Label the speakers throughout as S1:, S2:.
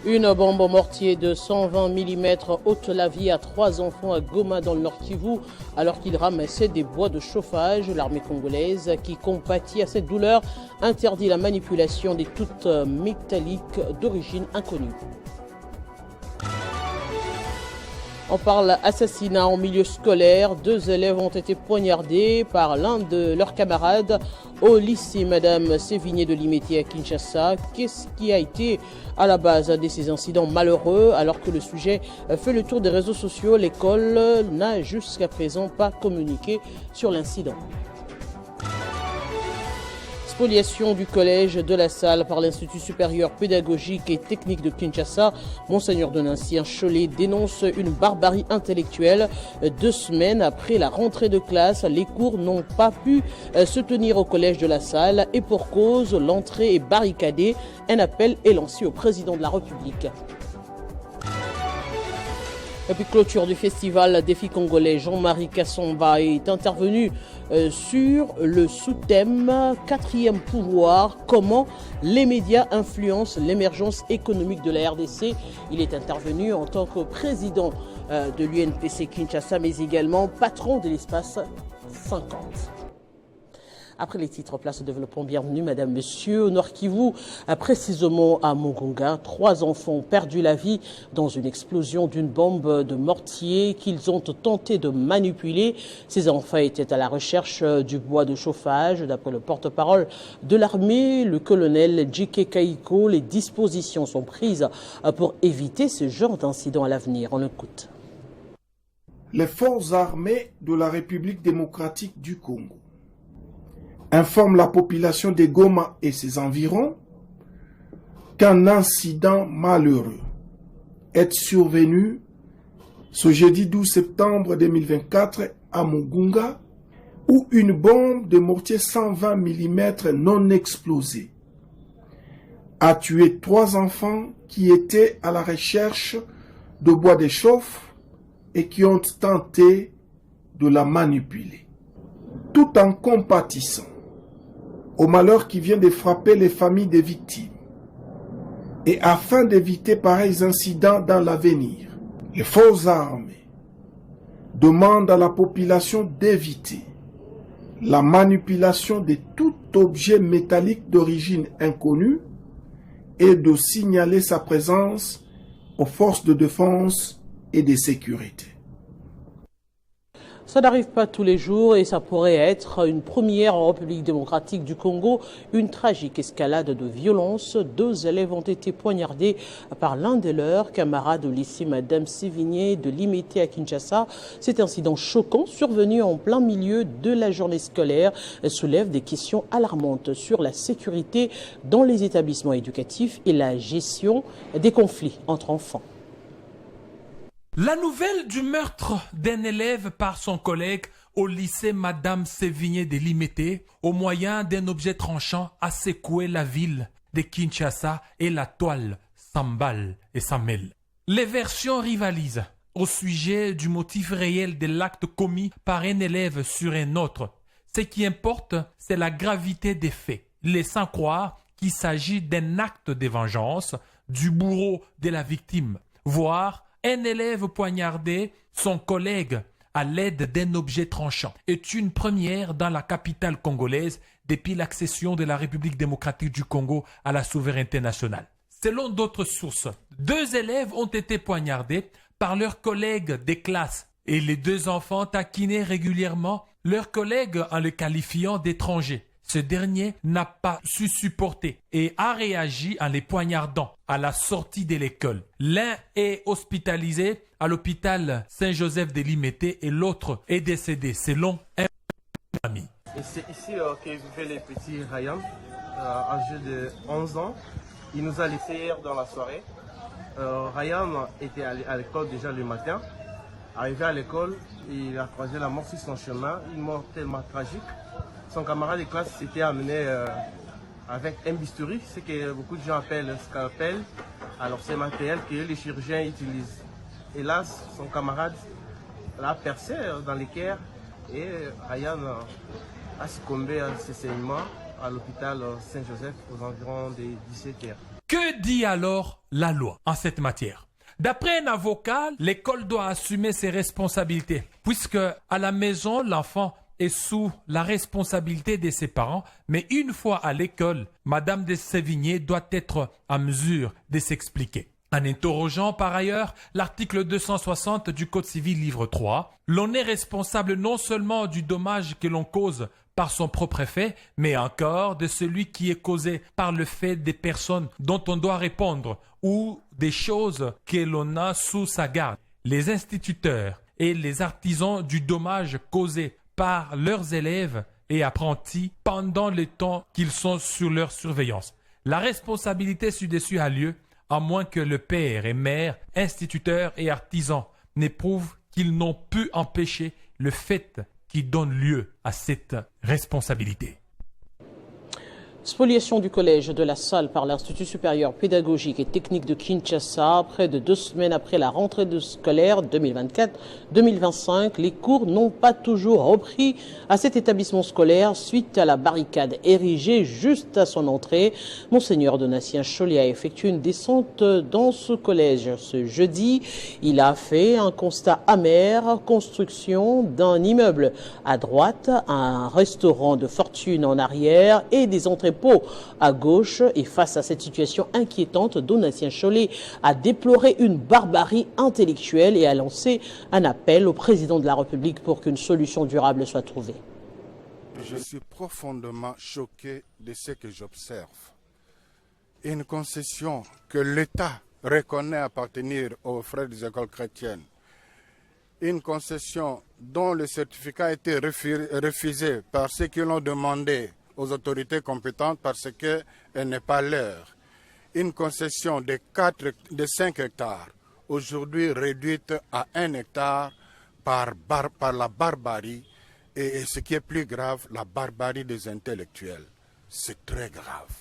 S1: Une bombe mortier de 120 mm ôte la vie à 3 enfants à Goma dans le Nord Kivu alors qu'ils ramassaient des bois de chauffage. L'armée congolaise, qui compatit à cette douleur, interdit la manipulation des toutes métalliques d'origine inconnue. On parle assassinat en milieu scolaire. 2 élèves ont été poignardés par l'un de leurs camarades au lycée Madame Sévigné de Limete à Kinshasa. Qu'est-ce qui a été à la base de ces incidents malheureux? Alors que le sujet fait le tour des réseaux sociaux, l'école n'a jusqu'à présent pas communiqué sur l'incident. Spoliation du collège de la Salle par l'Institut supérieur pédagogique et technique de Kinshasa. Monseigneur de Nancy Cholet dénonce une barbarie intellectuelle. 2 semaines après la rentrée de classe, les cours n'ont pas pu se tenir au collège de la Salle et pour cause, l'entrée est barricadée. Un appel est lancé au président de la République. Et puis clôture du festival Défi congolais, Jean-Marie Kassomba est intervenu sur le sous-thème 4e pouvoir, comment les médias influencent l'émergence économique de la RDC. Il est intervenu en tant que président de l'UNPC Kinshasa, mais également patron de l'espace 50. Après les titres, place au développement. Bienvenue, madame, monsieur. Au Nord Kivu, précisément à Mugunga, 3 enfants ont perdu la vie dans une explosion d'une bombe de mortier qu'ils ont tenté de manipuler. Ces enfants étaient à la recherche du bois de chauffage. D'après le porte-parole de l'armée, le colonel Djike Kaiko, les dispositions sont prises pour éviter ce genre d'incident à l'avenir. On écoute.
S2: Les forces armées de la République démocratique du Congo informe la population de Goma et ses environs qu'un incident malheureux est survenu ce jeudi 12 septembre 2024 à Mugunga, où une bombe de mortier 120 mm non explosée a tué 3 enfants qui étaient à la recherche de bois de chauffe et qui ont tenté de la manipuler. Tout en compatissant au malheur qui vient de frapper les familles des victimes. Et afin d'éviter pareils incidents dans l'avenir, les forces armées demandent à la population d'éviter la manipulation de tout objet métallique d'origine inconnue et de signaler sa présence aux forces de défense et de sécurité.
S1: Ça n'arrive pas tous les jours et ça pourrait être une première en République démocratique du Congo. Une tragique escalade de violence. 2 élèves ont été poignardés par l'un de leurs camarades au lycée Madame Sévigné de Limete à Kinshasa. Cet incident choquant, survenu en plein milieu de la journée scolaire, soulève des questions alarmantes sur la sécurité dans les établissements éducatifs et la gestion des conflits entre enfants.
S3: La nouvelle du meurtre d'un élève par son collègue au lycée Madame Sévigné de Limete au moyen d'un objet tranchant a secoué la ville de Kinshasa et la toile s'emballe et s'emmêle. Les versions rivalisent au sujet du motif réel de l'acte commis par un élève sur un autre. Ce qui importe, c'est la gravité des faits, laissant croire qu'il s'agit d'un acte de vengeance du bourreau de la victime, voire un élève poignardé son collègue à l'aide d'un objet tranchant est une première dans la capitale congolaise depuis l'accession de la République démocratique du Congo à la souveraineté nationale. Selon d'autres sources, 2 élèves ont été poignardés par leurs collègues des classes et les 2 enfants taquinaient régulièrement leurs collègues en le qualifiant d'étrangers. Ce dernier n'a pas su supporter et a réagi en les poignardant à la sortie de l'école. L'un est hospitalisé à l'hôpital Saint-Joseph de Limete et l'autre est décédé selon un ami.
S4: Et c'est ici que vivait le petit Ryan, âgé de 11 ans. Il nous a laissé hier dans la soirée. Ryan était à l'école déjà le matin. Arrivé à l'école, il a croisé la mort sur son chemin, une mort tellement tragique. Son camarade de classe s'était amené avec un bistouri, ce que beaucoup de gens appellent scalpel. Alors c'est un matériel que les chirurgiens utilisent. Hélas, son camarade l'a percé dans l'équerre et Ryan a succombé à ses saignements à l'hôpital Saint-Joseph aux environs des 17h.
S3: Que dit alors la loi en cette matière? D'après un avocat, l'école doit assumer ses responsabilités, puisque à la maison, l'enfant est sous la responsabilité de ses parents, mais une fois à l'école, Madame de Sévigné doit être en mesure de s'expliquer. En interrogeant par ailleurs l'article 260 du Code civil livre 3, l'on est responsable non seulement du dommage que l'on cause par son propre fait, mais encore de celui qui est causé par le fait des personnes dont on doit répondre ou des choses que l'on a sous sa garde. Les instituteurs et les artisans du dommage causé par leurs élèves et apprentis pendant le temps qu'ils sont sous leur surveillance. La responsabilité ci-dessus a lieu à moins que le père et mère, instituteurs et artisans n'éprouvent qu'ils n'ont pu empêcher le fait qui donne lieu à cette responsabilité.
S1: Spoliation du collège de la Salle par l'Institut supérieur pédagogique et technique de Kinshasa. Près de 2 semaines après la rentrée scolaire 2024-2025, les cours n'ont pas toujours repris à cet établissement scolaire suite à la barricade érigée juste à son entrée. Monseigneur Donatien Chollet a effectué une descente dans ce collège ce jeudi. Il a fait un constat amer: construction d'un immeuble à droite, un restaurant de fortune en arrière et des entrées à gauche. Et face à cette situation inquiétante, Donatien Chollet a déploré une barbarie intellectuelle et a lancé un appel au président de la République pour qu'une solution durable soit trouvée.
S5: Je suis profondément choqué de ce que j'observe. Une concession que l'État reconnaît appartenir aux frères des écoles chrétiennes. Une concession dont le certificat a été refusé par ceux qui l'ont demandé aux autorités compétentes parce qu'elle n'est pas leur. Une concession de 5 hectares, aujourd'hui réduite à 1 hectare par la barbarie, et ce qui est plus grave, la barbarie des intellectuels. C'est très grave.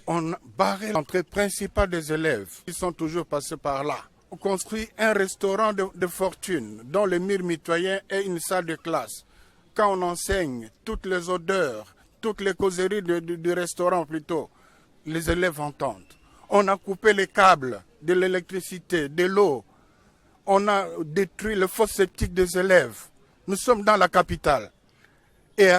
S5: On a barré l'entrée principale des élèves qui sont toujours passés par là. On construit un restaurant de fortune dont le mur mitoyen est une salle de classe. Quand on enseigne toutes les odeurs, toutes les causeries du restaurant plutôt, les élèves entendent. On a coupé les câbles de l'électricité, de l'eau. On a détruit le fosse septique des élèves. Nous sommes dans la capitale. Et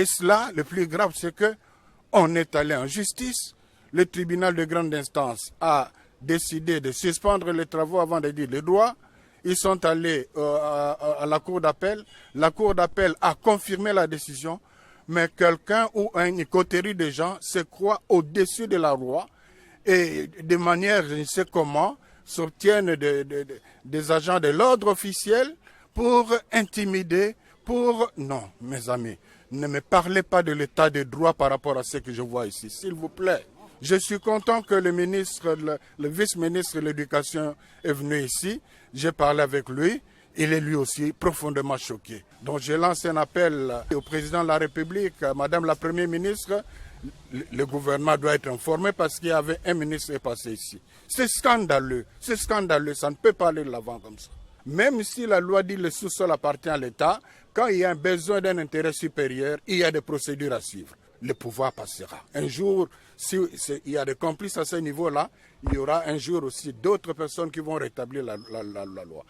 S5: cela, le plus grave, c'est qu'on est allé en justice. Le tribunal de grande instance a décidé de suspendre les travaux avant de dire le droit. Ils sont allés à la cour d'appel. La cour d'appel a confirmé la décision. Mais quelqu'un ou une coterie de gens se croient au-dessus de la loi et de manière, je ne sais comment, s'obtiennent des agents de l'ordre officiel pour intimider, Non, mes amis, ne me parlez pas de l'état de droit par rapport à ce que je vois ici, s'il vous plaît. Je suis content que le vice-ministre de l'Éducation est venu ici. J'ai parlé avec lui. Il est lui aussi profondément choqué. Donc je lance un appel au président de la République, Madame la Première ministre. Le gouvernement doit être informé parce qu'il y avait un ministre qui est passé ici. C'est scandaleux, ça ne peut pas aller de l'avant comme ça. Même si la loi dit que le sous-sol appartient à l'État, quand il y a un besoin d'un intérêt supérieur, il y a des procédures à suivre. Le pouvoir passera. Un jour, s'il y a des complices à ce niveau-là, il y aura un jour aussi d'autres personnes qui vont rétablir la loi.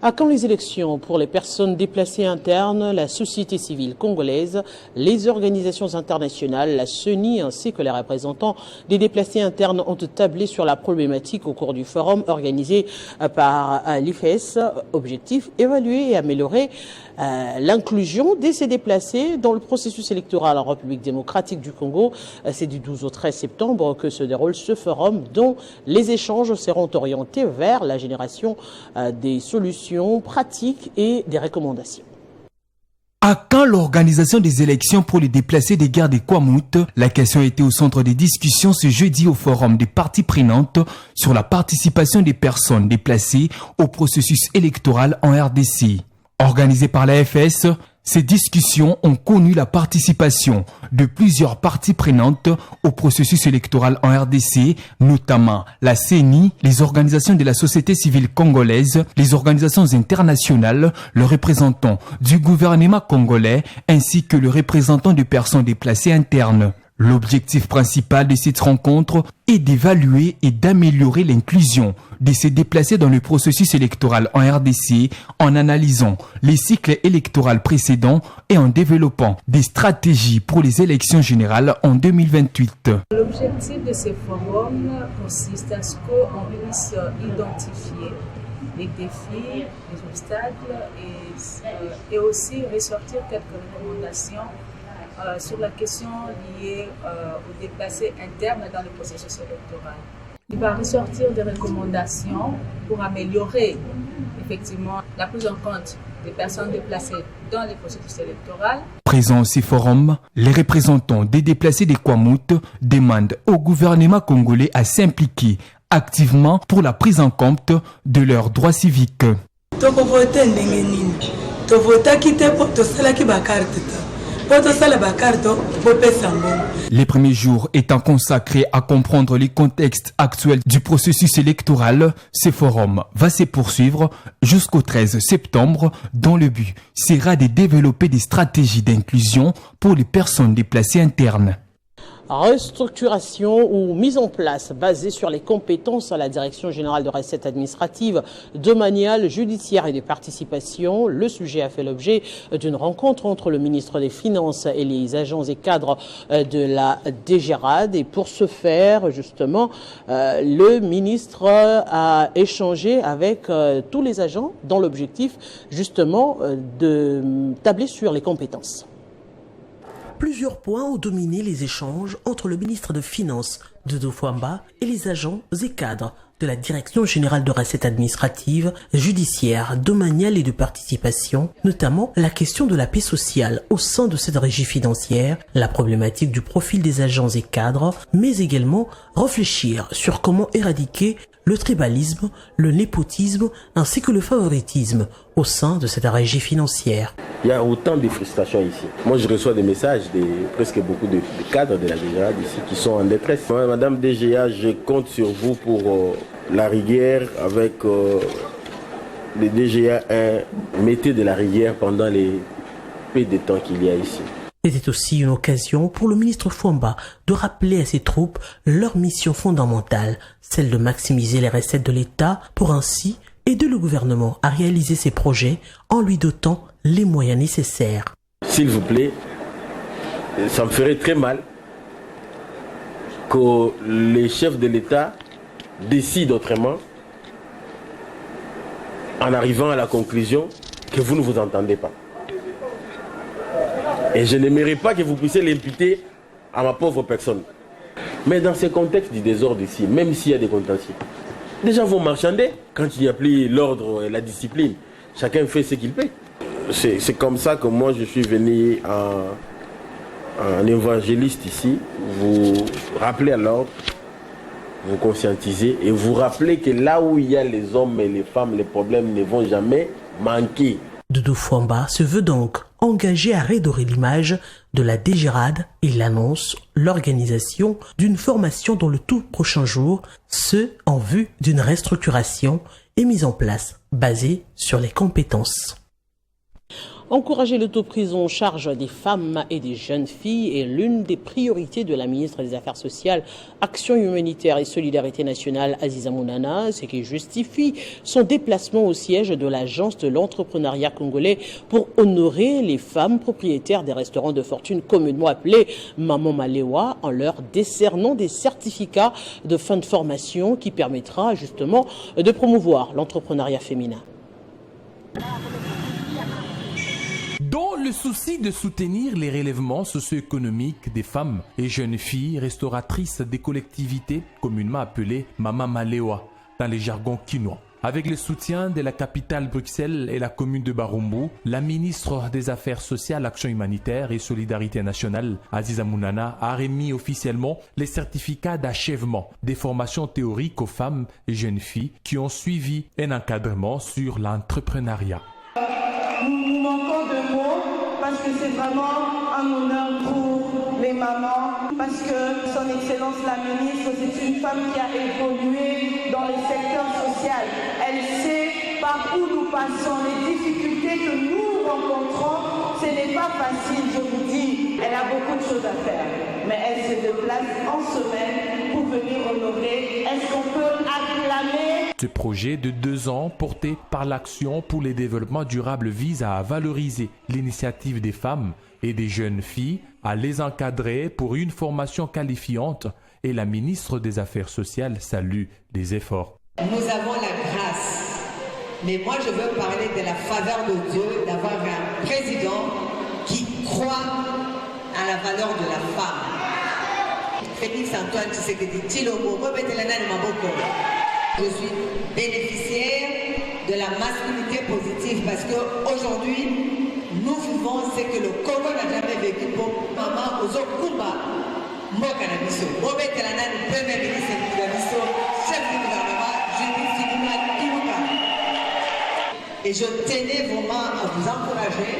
S1: À quand les élections pour les personnes déplacées internes, la société civile congolaise, les organisations internationales, la CENI ainsi que les représentants des déplacés internes ont tablé sur la problématique au cours du forum organisé par l'IFES. Objectif, évaluer et améliorer l'inclusion de ces déplacés dans le processus électoral en République démocratique du Congo. C'est du 12 au 13 septembre que se déroule ce forum dont les échanges seront orientés vers la génération des solutions pratiques et des recommandations.
S6: À quand l'organisation des élections pour les déplacés des guerres des Kwamout? La question était au centre des discussions ce jeudi au forum des parties prenantes sur la participation des personnes déplacées au processus électoral en RDC. Organisé par l'AFS, ces discussions ont connu la participation de plusieurs parties prenantes au processus électoral en RDC, notamment la CENI, les organisations de la société civile congolaise, les organisations internationales, le représentant du gouvernement congolais ainsi que le représentant de personnes déplacées internes. L'objectif principal de cette rencontre est d'évaluer et d'améliorer l'inclusion de ces déplacés dans le processus électoral en RDC en analysant les cycles électoraux précédents et en développant des stratégies pour les élections générales en 2028.
S7: L'objectif de ces forums consiste à ce qu'on puisse identifier les défis, les obstacles et aussi ressortir quelques recommandations sur la question liée aux déplacés internes dans le processus électoral. Il va ressortir des recommandations pour améliorer effectivement la prise en compte des personnes déplacées dans le processus électoral.
S6: Présents à ces forums, les représentants des déplacés des Kwamouth demandent au gouvernement congolais à s'impliquer activement pour la prise en compte de leurs droits civiques. Les premiers jours étant consacrés à comprendre les contextes actuels du processus électoral, ce forum va se poursuivre jusqu'au 13 septembre dont le but sera de développer des stratégies d'inclusion pour les personnes déplacées internes.
S1: Restructuration ou mise en place basée sur les compétences à la Direction générale de recettes administratives, domaniales, judiciaires et de participation. Le sujet a fait l'objet d'une rencontre entre le ministre des Finances et les agents et cadres de la DGRAD. Et pour ce faire, justement, le ministre a échangé avec tous les agents dans l'objectif, justement, de tabler sur les compétences.
S8: Plusieurs points ont dominé les échanges entre le ministre de Finances, Dodo Fwamba, et les agents et cadres de la Direction générale de recettes administratives, judiciaires, domaniales et de participation, notamment la question de la paix sociale au sein de cette régie financière, la problématique du profil des agents et cadres, mais également réfléchir sur comment éradiquer le tribalisme, le népotisme ainsi que le favoritisme au sein de cette régie financière.
S9: Il y a autant de frustrations ici. Moi, je reçois des messages de presque beaucoup de cadres de la DGA ici qui sont en détresse. Moi, Madame DGA, je compte sur vous pour la rigueur avec les DGA 1. Mettez de la rigueur pendant les peu de temps qu'il y a ici.
S8: C'était aussi une occasion pour le ministre Fwamba de rappeler à ses troupes leur mission fondamentale, celle de maximiser les recettes de l'État pour ainsi aider le gouvernement à réaliser ses projets en lui dotant les moyens nécessaires.
S9: S'il vous plaît, ça me ferait très mal que les chefs de l'État décident autrement en arrivant à la conclusion que vous ne vous entendez pas. Et je n'aimerais pas que vous puissiez l'imputer à ma pauvre personne. Mais dans ce contexte du désordre ici, même s'il y a des contentieux, les gens vont marchander quand il n'y a plus l'ordre et la discipline. Chacun fait ce qu'il peut. C'est comme ça que moi je suis venu en évangéliste ici, vous rappeler à l'ordre, vous conscientiser et vous rappeler que là où il y a les hommes et les femmes, les problèmes ne vont jamais manquer.
S8: Dodo Fwamba se veut donc engagé à redorer l'image de la DGRAD et il annonce l'organisation d'une formation dans le tout prochain jour, ce en vue d'une restructuration et mise en place basée sur les compétences.
S1: Encourager l'autoprise en charge des femmes et des jeunes filles est l'une des priorités de la ministre des Affaires sociales, Action humanitaire et solidarité nationale, Aziza Mounana, ce qui justifie son déplacement au siège de l'Agence de l'entrepreneuriat congolais pour honorer les femmes propriétaires des restaurants de fortune communément appelés Maman Malewa en leur décernant des certificats de fin de formation qui permettra justement de promouvoir l'entrepreneuriat féminin.
S3: Dans le souci de soutenir les relèvements socio-économiques des femmes et jeunes filles restauratrices des collectivités communément appelées Mama Malewa dans les jargons quinois. Avec le soutien de la capitale Bruxelles et la commune de Barumbu, la ministre des Affaires sociales, Action humanitaire et solidarité nationale, Aziza Mounana, a remis officiellement les certificats d'achèvement des formations théoriques aux femmes et jeunes filles qui ont suivi un encadrement sur l'entrepreneuriat.
S10: Nous manquons de mots parce que c'est vraiment un honneur pour les mamans, parce que son Excellence la ministre, c'est une femme qui a évolué dans le secteur social. Elle sait par où nous passons, les difficultés que nous rencontrons, ce n'est pas facile, je vous dis. Elle a beaucoup de choses à faire, mais elle se déplace en semaine pour venir honorer. Est-ce qu'on peut acclamer?
S3: Ce projet de 2 ans porté par l'Action pour le développement durable vise à valoriser l'initiative des femmes et des jeunes filles, à les encadrer pour une formation qualifiante, et la ministre des Affaires sociales salue les efforts.
S11: Nous avons la grâce, mais moi je veux parler de la faveur de Dieu d'avoir un président qui croit à la valeur de la femme. Félix Antoine Tshisekedi Tshilombo, je suis bénéficiaire de la masculinité positive parce qu'aujourd'hui, nous vivons ce que le Congo n'a jamais vécu pour maman Ozokumba. Mokanabiso, Robert Telanan, premier ministre de Gabiso, chef du gouvernement, Judith Fiduma Kimuka. Et je tenais vraiment à vous encourager.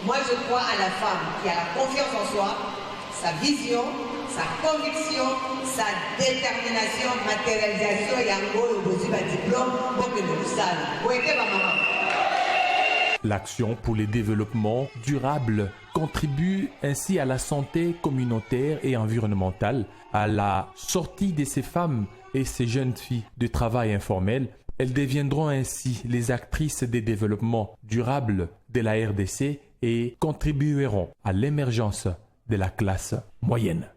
S11: Moi, je crois à la femme qui a la confiance en soi, sa vision, sa conviction, sa détermination, matérialisation, yango, le diplôme, pour que nous sachions. Où était ma maman?
S3: L'Action pour le développement durable contribue ainsi à la santé communautaire et environnementale, à la sortie de ces femmes et ces jeunes filles du travail informel. Elles deviendront ainsi les actrices des développements durables de la RDC et contribueront à l'émergence de la classe moyenne.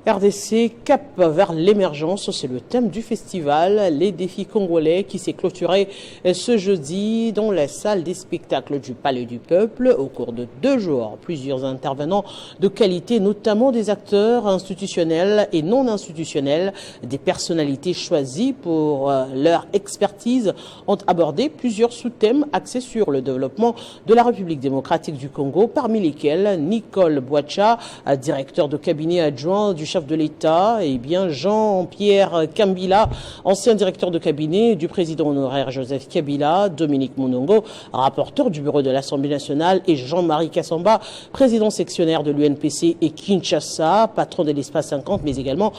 S1: RDC, cap vers l'émergence, c'est le thème du festival Les Défis Congolais qui s'est clôturé ce jeudi dans la salle des spectacles du Palais du Peuple au cours de 2 jours. Plusieurs intervenants de qualité, notamment des acteurs institutionnels et non institutionnels, des personnalités choisies pour leur expertise, ont abordé plusieurs sous-thèmes axés sur le développement de la République démocratique du Congo, parmi lesquels Nicole Boacha, directeur de cabinet adjoint du chef de l'État, et bien Jean-Pierre Kambila, ancien directeur de cabinet du président honoraire Joseph Kabila, Dominique Monongo, rapporteur du bureau de l'Assemblée nationale, et Jean-Marie Kassamba, président sectionnaire de l'UNPC et Kinshasa, patron de l'Espace 50, mais également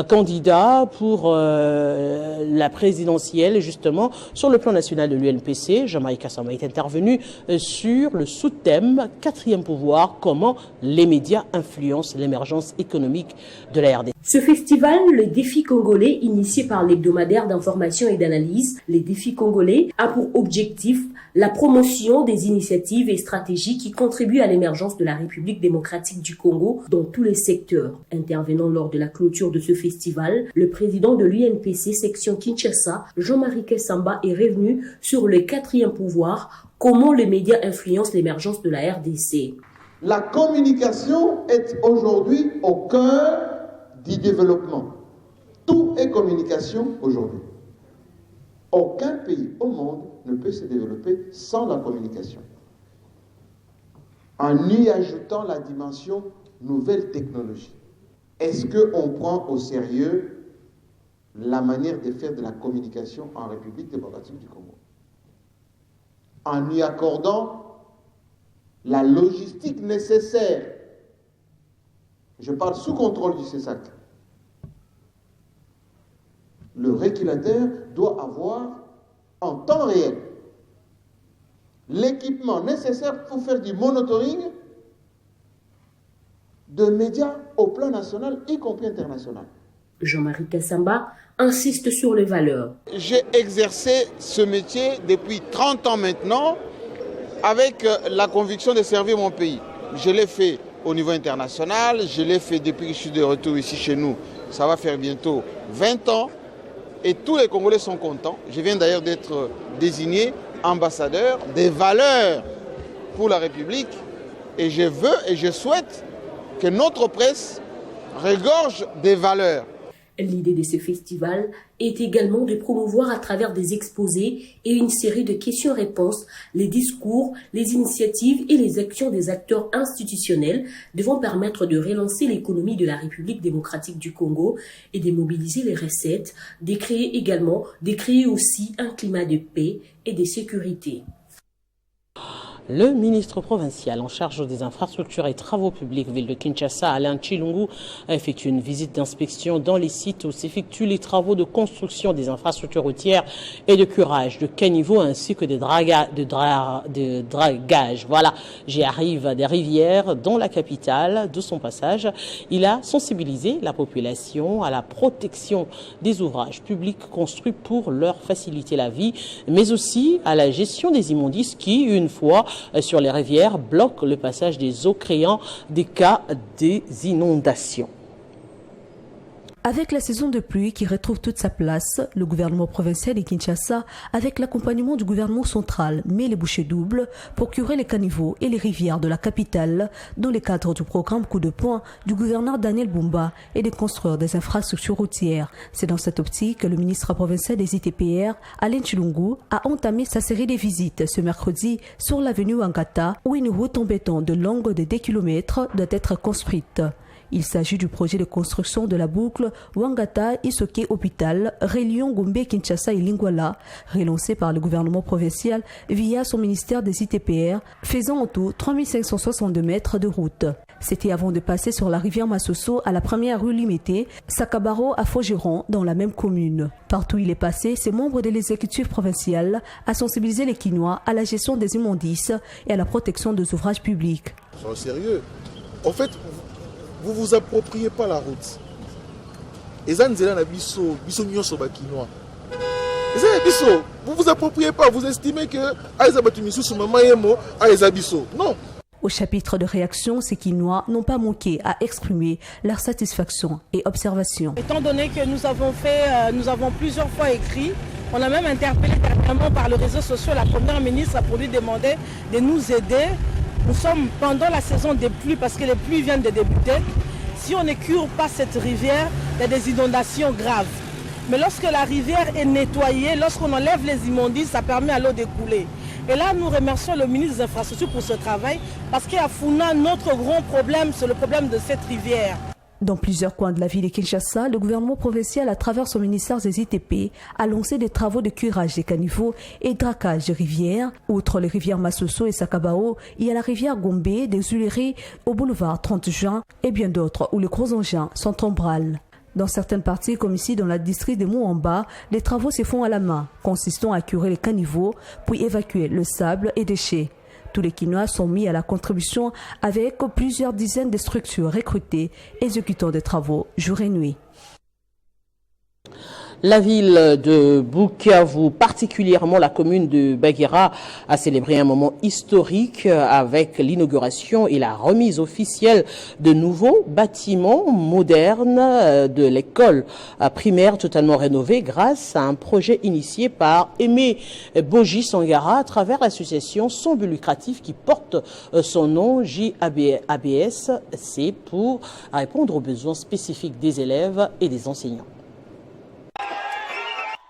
S1: candidat pour la présidentielle, justement, sur le plan national de l'UNPC. Jean-Marie Kassamba est intervenu sur le sous-thème 4e pouvoir, comment les médias influencent l'émergence économique de la RDC.
S12: Ce festival, le Défi Congolais, initié par l'hebdomadaire d'information et d'analyse, les Défis Congolais, a pour objectif la promotion des initiatives et stratégies qui contribuent à l'émergence de la République démocratique du Congo dans tous les secteurs. Intervenant lors de la clôture de ce festival, le président de l'UNPC section Kinshasa, Jean-Marie Kassamba, est revenu sur le 4e pouvoir, comment les médias influencent l'émergence de la RDC.
S13: La communication est aujourd'hui au cœur du développement. Tout est communication aujourd'hui. Aucun pays au monde ne peut se développer sans la communication. En y ajoutant la dimension nouvelle technologie. Est-ce qu'on prend au sérieux la manière de faire de la communication en République démocratique du Congo? En y accordant la logistique nécessaire, je parle sous contrôle du CESAC. Le régulateur doit avoir en temps réel l'équipement nécessaire pour faire du monitoring de médias au plan national, y compris international.
S12: Jean-Marie Kassamba insiste sur les valeurs.
S13: J'ai exercé ce métier depuis 30 ans maintenant, avec la conviction de servir mon pays. Je l'ai fait au niveau international, je l'ai fait depuis que je suis de retour ici chez nous. Ça va faire bientôt 20 ans et tous les Congolais sont contents. Je viens d'ailleurs d'être désigné ambassadeur des valeurs pour la République et je veux et je souhaite que notre presse regorge des valeurs.
S12: L'idée de ce festival est également de promouvoir à travers des exposés et une série de questions-réponses les discours, les initiatives et les actions des acteurs institutionnels devant permettre de relancer l'économie de la République démocratique du Congo et de mobiliser les recettes, de créer aussi un climat de paix et de sécurité.
S1: Le ministre provincial en charge des infrastructures et travaux publics, ville de Kinshasa, Alain Tshilungu, a effectué une visite d'inspection dans les sites où s'effectuent les travaux de construction des infrastructures routières et de curage de caniveaux ainsi que des dragages. Voilà, j'y arrive, des rivières dans la capitale. De son passage, il a sensibilisé la population à la protection des ouvrages publics construits pour leur faciliter la vie, mais aussi à la gestion des immondices qui, une fois sur les rivières, bloquent le passage des eaux, créant des cas des inondations.
S14: Avec la saison de pluie qui retrouve toute sa place, le gouvernement provincial de Kinshasa, avec l'accompagnement du gouvernement central, met les bouchées doubles pour curer les caniveaux et les rivières de la capitale dans le cadre du programme Coup de poing du gouverneur Daniel Bumba et des construire des infrastructures routières. C'est dans cette optique que le ministre provincial des ITPR, Alain Tshilungu, a entamé sa série de visites ce mercredi sur l'avenue Wangata où une route en béton de longue de 10 km doit être construite. Il s'agit du projet de construction de la boucle Wangata-Isoké-Hôpital, reliant Gombe, Kinshasa et Lingwala, relancé par le gouvernement provincial via son ministère des ITPR, faisant en tout 3562 mètres de route. C'était avant de passer sur la rivière Massoso à la première rue Limité, Sakabaro à Faugeron dans la même commune. Partout où il est passé, ces membres de l'exécutif provincial a sensibilisé les Kinois à la gestion des immondices et à la protection des ouvrages publics.
S15: C'est sérieux. En fait, vous vous appropriez pas la route. Vous vous appropriez pas, vous estimez que non.
S14: Au chapitre de réaction, ces Kinois n'ont pas manqué à exprimer leur satisfaction et observation.
S16: Étant donné que nous avons plusieurs fois écrit, on a même interpellé dernièrement par le réseau social la première ministre pour lui demander de nous aider. Nous sommes pendant la saison des pluies parce que les pluies viennent de débuter. Si on ne cure pas cette rivière, il y a des inondations graves. Mais lorsque la rivière est nettoyée, lorsqu'on enlève les immondices, ça permet à l'eau de couler. Et là, nous remercions le ministre des Infrastructures pour ce travail parce qu'à Funa, notre grand problème, c'est le problème de cette rivière.
S14: Dans plusieurs coins de la ville de Kinshasa, le gouvernement provincial, à travers son ministère des ITP, a lancé des travaux de curage des caniveaux et dragage de rivières. Outre les rivières Massoso et Sakabao, il y a la rivière Gombe, des Huileries au boulevard 30 juin et bien d'autres où les gros engins sont en branle. Dans certaines parties, comme ici dans la district de Mouamba, les travaux se font à la main, consistant à curer les caniveaux, puis évacuer le sable et déchets. Tous les Kinois sont mis à la contribution avec plusieurs dizaines de structures recrutées, exécutant des travaux jour et nuit.
S1: La ville de Bukavu, particulièrement la commune de Bagira, a célébré un moment historique avec l'inauguration et la remise officielle de nouveaux bâtiments modernes de l'école primaire totalement rénovée grâce à un projet initié par Aimé Boji Sangara à travers l'association sans but lucratif qui porte son nom JABS. C'est pour répondre aux besoins spécifiques des élèves et des enseignants.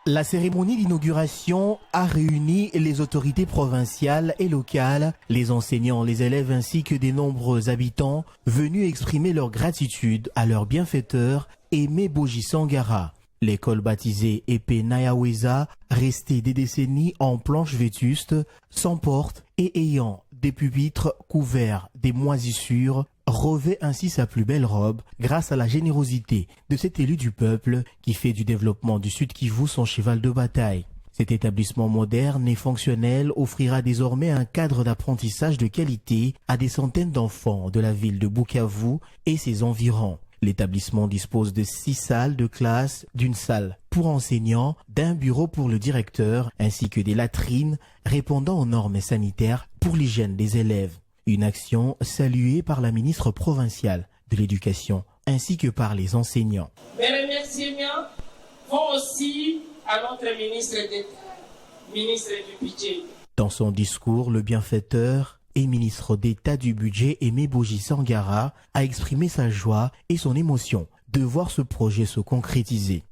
S17: La cérémonie d'inauguration a réuni les autorités provinciales et locales, les enseignants, les élèves ainsi que des nombreux habitants venus exprimer leur gratitude à leur bienfaiteur Aimé Boji Sangara. L'école baptisée Épée Nayaweza, restée des décennies en planches vétustes, sans porte et ayant des pupitres couverts des moisissures, revêt ainsi sa plus belle robe grâce à la générosité de cet élu du peuple qui fait du développement du Sud Kivu son cheval de bataille. Cet établissement moderne et fonctionnel offrira désormais un cadre d'apprentissage de qualité à des centaines d'enfants de la ville de Bukavu et ses environs. L'établissement dispose de 6 salles de classe, d'une salle pour enseignants, d'un bureau pour le directeur, ainsi que des latrines répondant aux normes sanitaires pour l'hygiène des élèves. Une action saluée par la ministre provinciale de l'Éducation ainsi que par les enseignants.
S18: Les remerciements vont aussi à notre ministre du Budget.
S17: Dans son discours, le bienfaiteur et ministre d'État du Budget Aimé Boji Sangara a exprimé sa joie et son émotion de voir ce projet se concrétiser.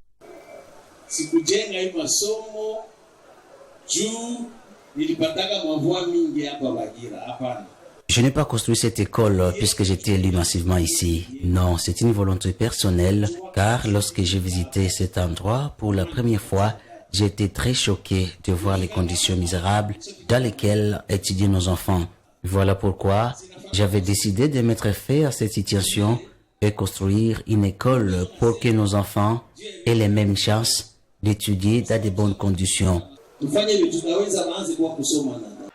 S19: Je n'ai pas construit cette école puisque j'étais élu massivement ici. Non, c'est une volonté personnelle car lorsque j'ai visité cet endroit pour la première fois, j'ai été très choqué de voir les conditions misérables dans lesquelles étudient nos enfants. Voilà pourquoi j'avais décidé de mettre fin à cette situation et construire une école pour que nos enfants aient les mêmes chances d'étudier dans de bonnes conditions.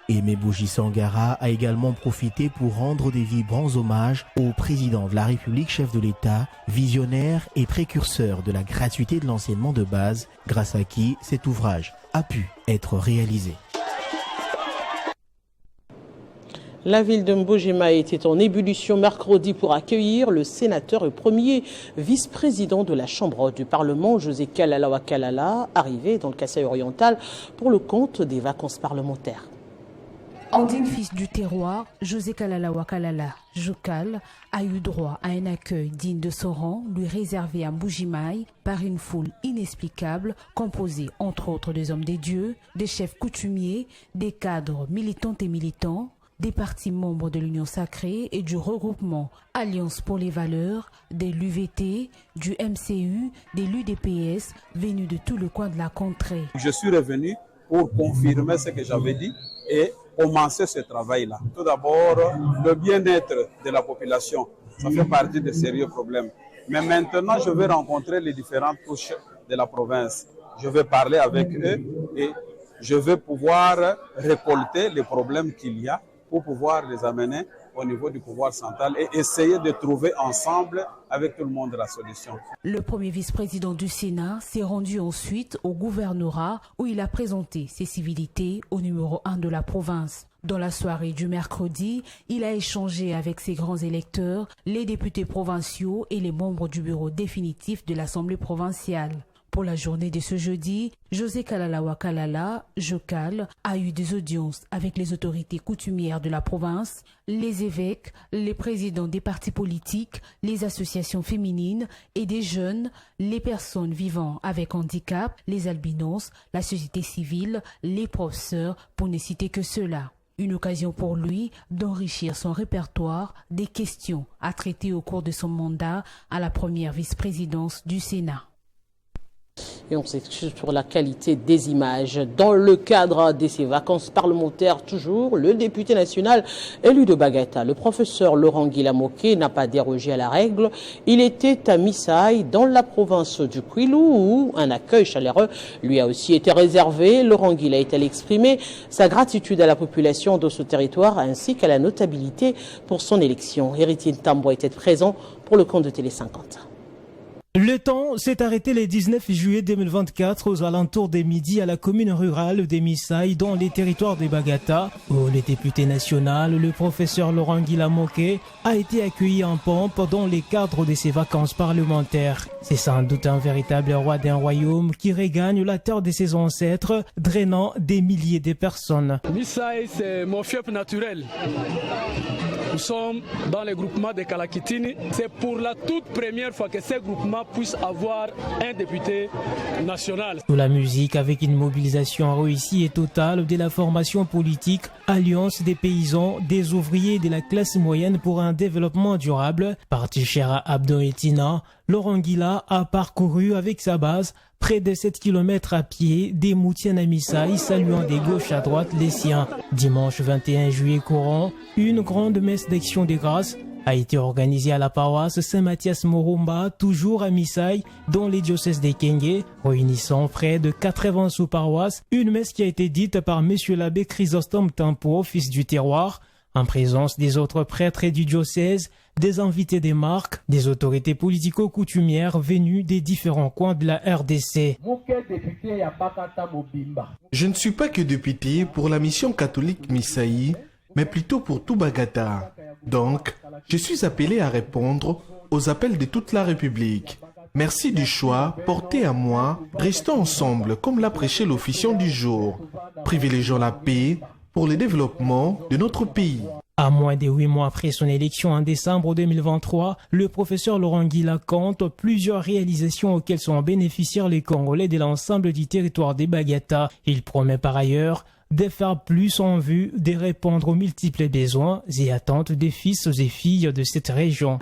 S17: Aimé Bougie Sangara a également profité pour rendre des vibrants hommages au président de la République, chef de l'État, visionnaire et précurseur de la gratuité de l'enseignement de base, grâce à qui cet ouvrage a pu être réalisé.
S1: La ville de Mbojima était en ébullition mercredi pour accueillir le sénateur et premier vice-président de la Chambre du Parlement, José Kalala Wakalala, arrivé dans le Kasaï oriental pour le compte des vacances parlementaires.
S14: Andine, fils du terroir, José Kalala Wakalala, Jokal, a eu droit à un accueil digne de son rang, lui réservé à Mbujimaï par une foule inexplicable, composée entre autres des hommes des dieux, des chefs coutumiers, des cadres militantes et militants, des partis membres de l'Union sacrée et du regroupement Alliance pour les valeurs, des l'UVT, du MCU, des l'UDPS, venus de tout le coin de la contrée.
S20: Je suis revenu pour confirmer ce que j'avais dit et commencer ce travail-là. Tout d'abord, le bien-être de la population, ça fait partie des sérieux problèmes. Mais maintenant, je vais rencontrer les différentes couches de la province. Je vais parler avec eux et je vais pouvoir récolter les problèmes qu'il y a pour pouvoir les amener au niveau du pouvoir central et essayer de trouver ensemble avec tout le monde la solution.
S14: Le premier vice-président du Sénat s'est rendu ensuite au gouvernorat où il a présenté ses civilités au numéro 1 de la province. Dans la soirée du mercredi, il a échangé avec ses grands électeurs, les députés provinciaux et les membres du bureau définitif de l'Assemblée provinciale. Pour la journée de ce jeudi, José Kalala Wakalala, Jokal, a eu des audiences avec les autorités coutumières de la province, les évêques, les présidents des partis politiques, les associations féminines et des jeunes, les personnes vivant avec handicap, les albinos, la société civile, les professeurs, pour ne citer que ceux-là. Une occasion pour lui d'enrichir son répertoire des questions à traiter au cours de son mandat à la première vice-présidence du Sénat.
S1: Et on s'excuse pour la qualité des images. Dans le cadre de ces vacances parlementaires, toujours, le député national élu de Bagata, le professeur Laurent Guilamoké, n'a pas dérogé à la règle. Il était à Misaï, dans la province du Kwilu, où un accueil chaleureux lui a aussi été réservé. Laurent Guila est allé exprimer sa gratitude à la population de ce territoire, ainsi qu'à la notabilité pour son élection. Héritier Ntambo était présent pour le compte de Télé 50.
S21: Le temps s'est arrêté le 19 juillet 2024 aux alentours des midi à la commune rurale de Misaï dans les territoires de Bagata où le député national, le professeur Laurent Guilamoké, a été accueilli en pompe dans les cadres de ses vacances parlementaires. C'est sans doute un véritable roi d'un royaume qui regagne la terre de ses ancêtres, drainant des milliers de personnes.
S22: Misaï, c'est mon fief naturel. Nous sommes dans le groupement de Kalakitini. C'est pour la toute première fois que ces groupements puissent avoir un député national.
S21: Sous la musique, avec une mobilisation réussie et totale de la formation politique, Alliance des paysans, des ouvriers de la classe moyenne pour un développement durable, parti cher à Abdo et Tina, Laurent Guila a parcouru avec sa base près de 7 km à pied des Moutiens à Misaï, saluant de gauche à droite les siens. Dimanche 21 juillet courant, une grande messe d'action de grâce a été organisée à la paroisse Saint-Mathias Morumba, toujours à Misaï, dans les diocèses de Kenge, réunissant près de 80 sous-paroisses. Une messe qui a été dite par M. l'abbé Chrysostome Tempo, fils du terroir, en présence des autres prêtres du diocèse, des invités des marques, des autorités politico-coutumières venues des différents coins de la RDC.
S23: Je ne suis pas que député pour la mission catholique Misaï, mais plutôt pour tout Bagata. Donc, je suis appelé à répondre aux appels de toute la République. Merci du choix porté à moi. Restons ensemble comme l'a prêché l'officiant du jour. Privilégions la paix pour le développement de notre pays.
S21: À moins de 8 mois après son élection en décembre 2023, le professeur Laurent Guila compte plusieurs réalisations auxquelles sont bénéficiaires les Congolais de l'ensemble du territoire des Bagata. Il promet par ailleurs de faire plus en vue de répondre aux multiples besoins et attentes des fils et filles de cette région.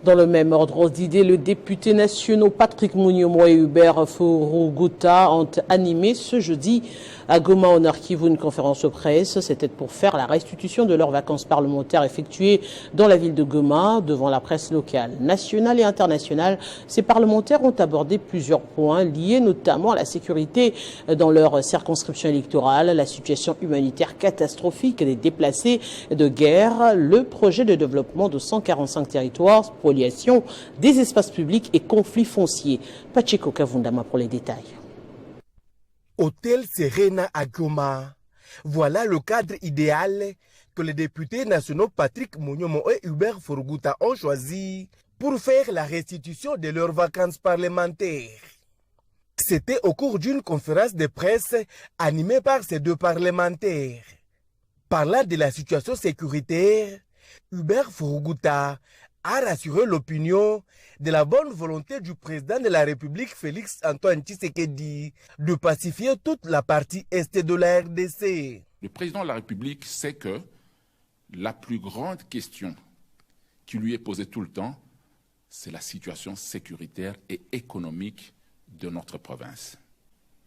S1: Dans le même ordre d'idées, le député national Patrick Mouniomo et Hubert Furuguta ont animé ce jeudi à Goma, au Nord Kivu, une conférence de presse. C'était pour faire la restitution de leurs vacances parlementaires effectuées dans la ville de Goma devant la presse locale, nationale et internationale. Ces parlementaires ont abordé plusieurs points liés notamment à la sécurité dans leur circonscription électorale, la situation humanitaire catastrophique des déplacés de guerre, le projet de développement de 145 territoires, spoliation des espaces publics et conflits fonciers. Pacheco Kavundama pour les détails.
S2: Hôtel Serena à Goma. Voilà le cadre idéal que les députés nationaux Patrick Mouniomo et Hubert Furuguta ont choisi pour faire la restitution de leurs vacances parlementaires. C'était au cours d'une conférence de presse animée par ces deux parlementaires. Parlant de la situation sécuritaire, Hubert Furuguta a rassuré l'opinion de la bonne volonté du président de la République Félix Antoine Tshisekedi de pacifier toute la partie est de la RDC.
S4: Le président de la République sait que la plus grande question qui lui est posée tout le temps, c'est la situation sécuritaire et économique de notre province.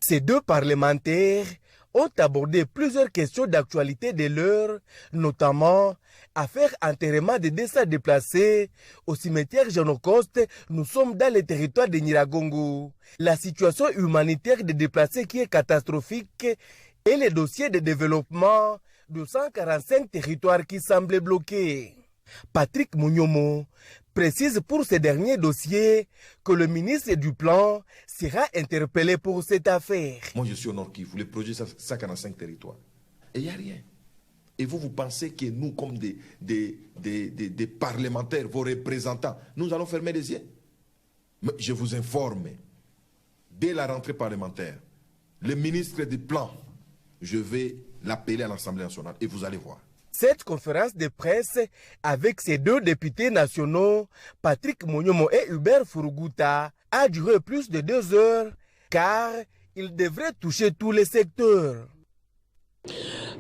S2: Ces deux parlementaires ont abordé plusieurs questions d'actualité de l'heure, notamment affaire enterrement des décès déplacés au cimetière Janocoste. Nous sommes dans le territoire de Nyiragongo. La situation humanitaire des déplacés qui est catastrophique et les dossiers de développement de 145 territoires qui semblent bloqués. Patrick Mouniomo précise pour ces derniers dossiers que le ministre du Plan sera interpellé pour cette affaire.
S5: Moi, je suis au Nord Kivu, le projet 145 territoires. Et il n'y a rien. Et vous pensez que nous, comme des parlementaires, vos représentants, nous allons fermer les yeux? Mais je vous informe, dès la rentrée parlementaire, le ministre du Plan, je vais l'appeler à l'Assemblée nationale et vous allez voir.
S2: Cette conférence de presse avec ces deux députés nationaux, Patrick Mouniomo et Hubert Furuguta, a duré plus de 2 heures car il devrait toucher tous les secteurs.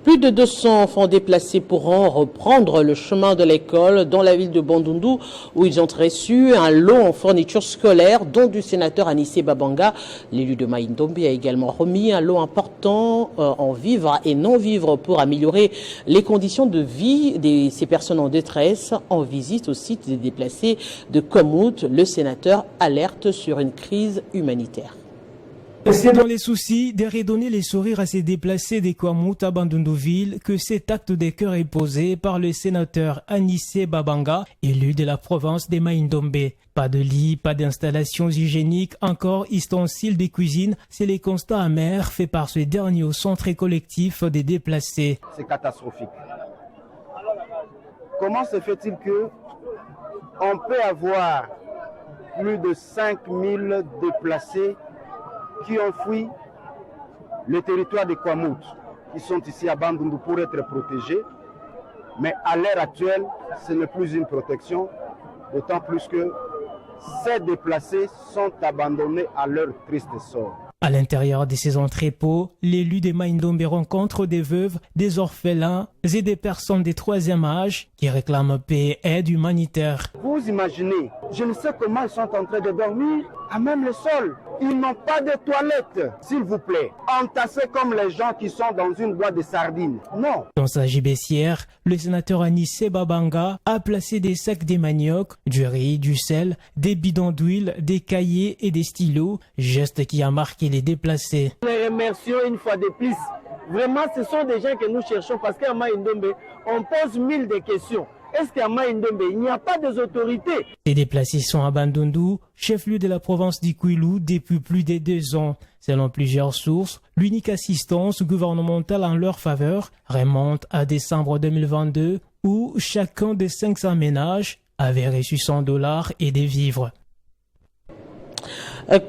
S1: Plus de 200 enfants déplacés pourront reprendre le chemin de l'école dans la ville de Bandundu où ils ont reçu un lot en fournitures scolaires dont du sénateur Anissé Babanga. L'élu de Maïndombe a également remis un lot important en vivres et non-vivres pour améliorer les conditions de vie de ces personnes en détresse. En visite au site des déplacés de Komout, le sénateur alerte sur une crise humanitaire.
S21: C'est dans les soucis de redonner les sourires à ces déplacés des Kwamout à Bandundu-Ville que cet acte de cœur est posé par le sénateur Anissé Babanga, élu de la province des Maïndombe. Pas de lit, pas d'installations hygiéniques, encore ustensiles de cuisine, c'est les constats amers faits par ce dernier au centre collectif des déplacés.
S24: C'est catastrophique. Comment se fait-il que on peut avoir plus de 5000 déplacés qui ont fui le territoire de Kwamout, qui sont ici à Bandundu pour être protégés. Mais à l'heure actuelle, ce n'est plus une protection, d'autant plus que ces déplacés sont abandonnés à leur triste sort.
S21: À l'intérieur de ces entrepôts, l'élu de Maïndombe rencontre des veuves, des orphelins et des personnes de 3e âge qui réclament paix et aide humanitaire.
S24: Vous imaginez, je ne sais comment ils sont en train de dormir, à même le sol. Ils n'ont pas de toilettes, s'il vous plaît. Entassés comme les gens qui sont dans une boîte de sardines. Non.
S21: Dans sa gibecière, le sénateur Anissé Babanga a placé des sacs de manioc, du riz, du sel, des bidons d'huile, des cahiers et des stylos, geste qui a marqué les déplacés.
S24: Nous les remercions une fois de plus. Vraiment, ce sont des gens que nous cherchons parce qu'à Maïndombe, on pose 1000 de questions. Est-ce qu'à Maïndombe, il n'y a pas des autorités?
S21: Les déplacés sont à Bandundu, chef-lieu de la province d'Ikwilu, depuis plus de 2 ans. Selon plusieurs sources, l'unique assistance gouvernementale en leur faveur remonte à décembre 2022, où chacun des 500 ménages avait reçu $100 et des vivres.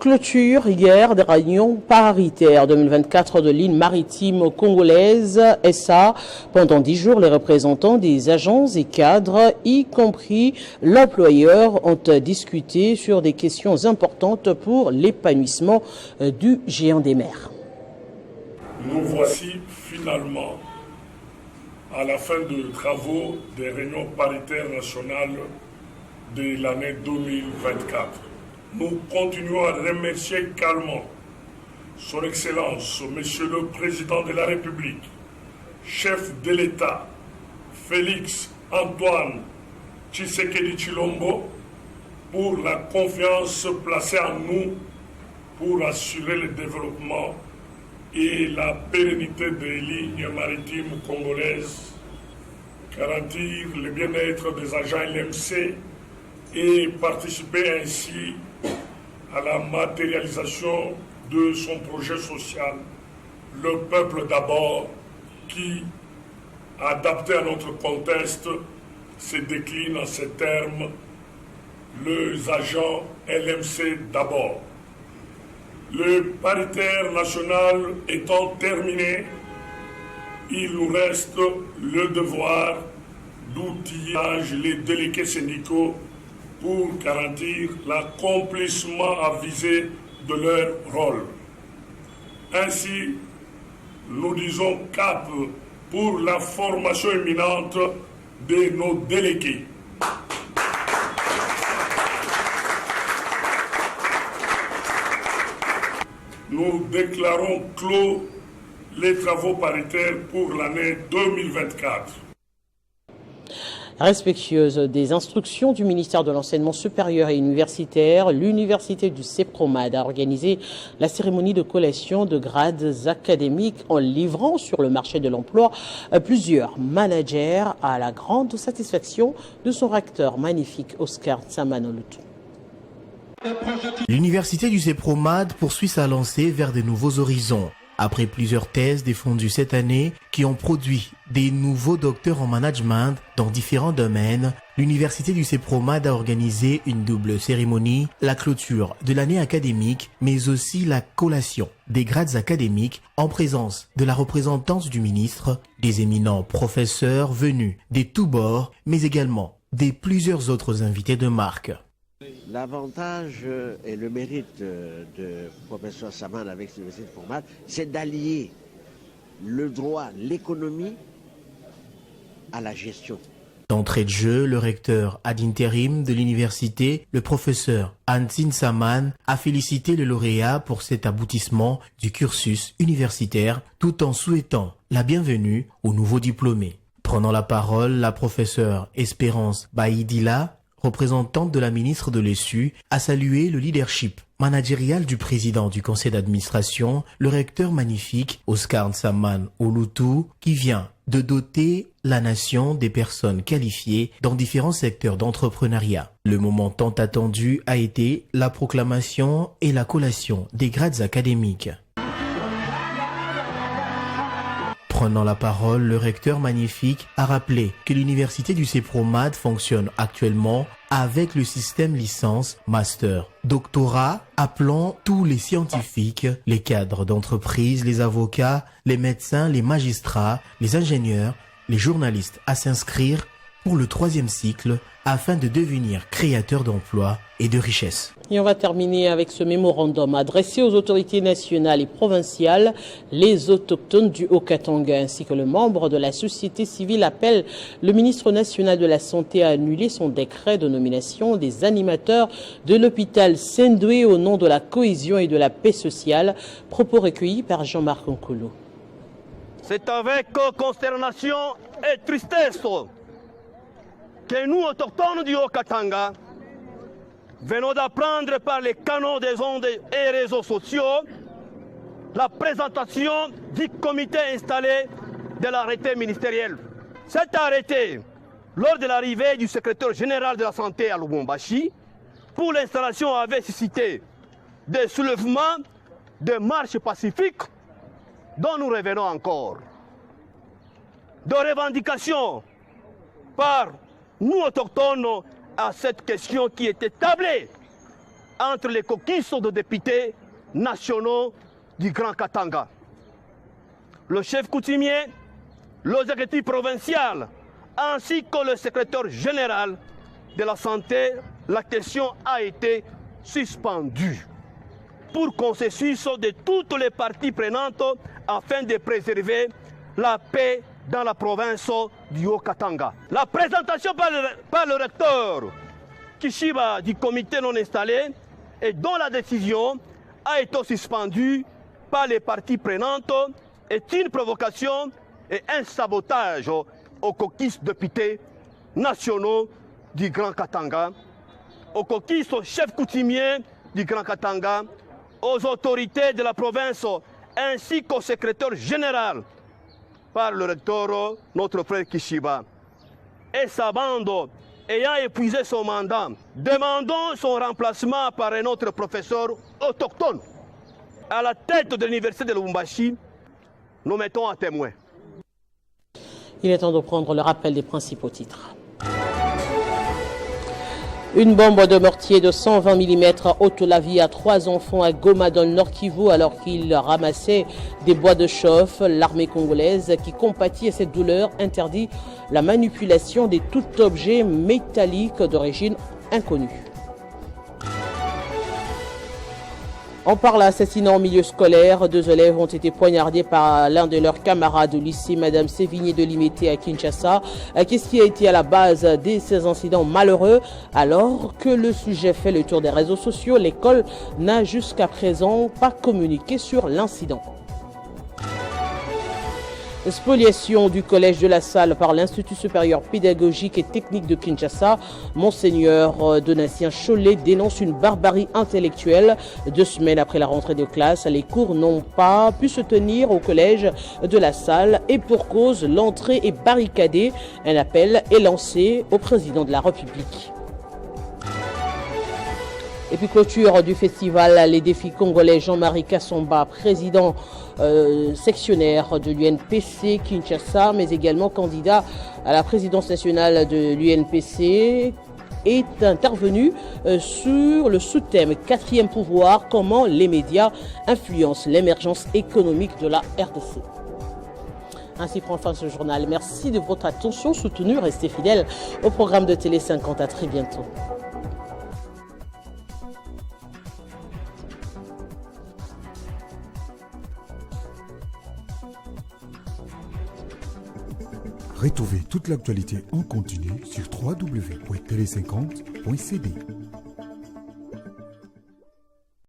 S1: Clôture hier des réunions paritaires 2024 de l'île maritime congolaise SA. Pendant 10 jours, les représentants des agences et cadres, y compris l'employeur, ont discuté sur des questions importantes pour l'épanouissement du géant des mers.
S25: Nous voici finalement à la fin de travaux des réunions paritaires nationales de l'année 2024. Nous continuons à remercier calmement Son Excellence, Monsieur le Président de la République, chef de l'État, Félix Antoine Tshisekedi Tshilombo, pour la confiance placée en nous pour assurer le développement et la pérennité des lignes maritimes congolaises, garantir le bien-être des agents LMC et participer ainsi à la matérialisation de son projet social, le peuple d'abord, qui, adapté à notre contexte, se décline en ces termes: les agents LMC d'abord. Le paritaire national étant terminé, il nous reste le devoir d'outillage les délégués syndicaux pour garantir l'accomplissement avisé de leur rôle. Ainsi, nous disons cap pour la formation imminente de nos délégués. Nous déclarons clos les travaux paritaires pour l'année 2024.
S1: Respectueuse des instructions du ministère de l'Enseignement supérieur et universitaire, l'université du CEPROMAD a organisé la cérémonie de collation de grades académiques en livrant sur le marché de l'emploi plusieurs managers à la grande satisfaction de son recteur magnifique Oscar Tsamanolutu.
S17: L'université du CEPROMAD poursuit sa lancée vers de nouveaux horizons. Après plusieurs thèses défendues cette année qui ont produit des nouveaux docteurs en management dans différents domaines, l'université du CEPROMAD a organisé une double cérémonie, la clôture de l'année académique, mais aussi la collation des grades académiques en présence de la représentance du ministre, des éminents professeurs venus des tous bords, mais également des plusieurs autres invités de marque.
S6: L'avantage et le mérite de professeur Saman avec l'université de CEPROMAD, c'est d'allier le droit, l'économie à la gestion.
S17: D'entrée de jeu, le recteur ad interim de l'université, le professeur Antin Saman, a félicité le lauréat pour cet aboutissement du cursus universitaire tout en souhaitant la bienvenue aux nouveaux diplômés. Prenant la parole, la professeure Espérance Baïdila, représentante de la ministre de l'ESU, a salué le leadership managérial du président du conseil d'administration, le recteur magnifique Oscar Tsamanolutu, qui vient de doter la nation des personnes qualifiées dans différents secteurs d'entrepreneuriat. Le moment tant attendu a été la proclamation et la collation des grades académiques. Prenant la parole, le recteur magnifique a rappelé que l'université du CEPROMAD fonctionne actuellement avec le système licence, master, doctorat, appelant tous les scientifiques, les cadres d'entreprise, les avocats, les médecins, les magistrats, les ingénieurs, les journalistes à s'inscrire pour le 3e cycle afin de devenir créateurs d'emplois et de richesses.
S1: Et on va terminer avec ce mémorandum adressé aux autorités nationales et provinciales. Les autochtones du Haut-Katanga ainsi que le membre de la société civile appellent le ministre national de la Santé à annuler son décret de nomination des animateurs de l'hôpital Sendoué au nom de la cohésion et de la paix sociale. Propos recueillis par Jean-Marc Nkolo.
S7: C'est avec consternation et tristesse que nous, autochtones du Haut-Katanga, venons d'apprendre par les canaux des ondes et réseaux sociaux la présentation du comité installé de l'arrêté ministériel. Cet arrêté, lors de l'arrivée du secrétaire général de la Santé à Lubumbashi, pour l'installation avait suscité des soulèvements, des marches pacifiques dont nous revenons encore. De revendications par nous autochtones à cette question qui était tablée entre les caucus de députés nationaux du Grand Katanga. Le chef coutumier, l'exécutif provincial, ainsi que le secrétaire général de la santé, la question a été suspendue pour consensus de toutes les parties prenantes afin de préserver la paix dans la province du Haut-Katanga. La présentation par le recteur Kishiba du comité non installé et dont la décision a été suspendue par les parties prenantes est une provocation et un sabotage aux caucus députés nationaux du Grand Katanga, aux caucus chefs coutumiers du Grand Katanga, aux autorités de la province ainsi qu'au secrétaire général par le recteur, notre frère Kishiba. Et sa bande ayant épuisé son mandat, demandons son remplacement par un autre professeur autochtone. À la tête de l'université de Lubumbashi, nous mettons à témoin.
S1: Il est temps de prendre le rappel des principaux titres. Une bombe de mortier de 120 mm ôte la vie à 3 enfants à Goma dans le Nord Kivu alors qu'ils ramassaient des bois de chauffe. L'armée congolaise qui compatit à cette douleur interdit la manipulation de tout objet métallique d'origine inconnue. On parle assassinat en milieu scolaire. 2 élèves ont été poignardés par l'un de leurs camarades au lycée Madame Sévigné de Limité à Kinshasa. Qu'est-ce qui a été à la base de ces incidents malheureux? Alors que le sujet fait le tour des réseaux sociaux, l'école n'a jusqu'à présent pas communiqué sur l'incident. Spoliation du collège de la Salle par l'Institut supérieur pédagogique et technique de Kinshasa. Monseigneur Donatien Cholet dénonce une barbarie intellectuelle. 2 semaines après la rentrée de classe, les cours n'ont pas pu se tenir au collège de la Salle et pour cause, l'entrée est barricadée. Un appel est lancé au président de la République. Et puis clôture du festival Les Défis Congolais, Jean-Marie Kassomba, président sectionnaire de l'UNPC Kinshasa, mais également candidat à la présidence nationale de l'UNPC, est intervenu sur le sous-thème 4e pouvoir, comment les médias influencent l'émergence économique de la RDC. Ainsi prend fin ce journal. Merci de votre attention soutenue. Restez fidèles au programme de Télé 50. À très bientôt.
S3: Retrouvez toute l'actualité en continu sur www.tele50.cd.